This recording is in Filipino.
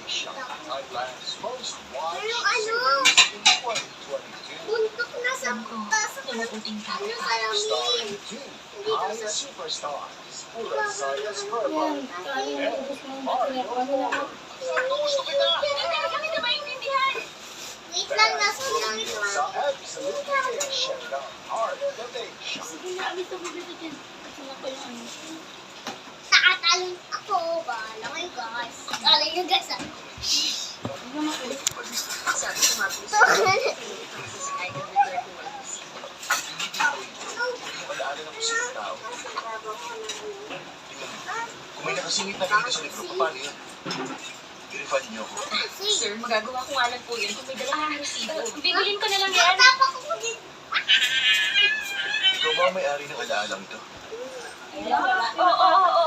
Asia, Thailand's most watched Pero series in 2022. buntok na sa pasok ng salamin. Starring two high superstars, Rosalia's Purple and Mario Moore. Gusto kita! Pero kami na maintindihan. Wait lang, nasa lang ito. Sa Absolute Nation ng Heart of Asia. Nakatalon ako. Bahala kayo guys. Bahala nyo guys ah. Pag-aaral ng kusina tao. Kung may nakasingit na ganito sa libro, paano yun? I-refund niyo ako. Sir, magagawa ko nga lang po yun kung may dala kang resibo. Bibilin ko na lang yan. Tapos ko din. Ikaw ba ang may-ari ng alaalang ito? Oo, oo, oo.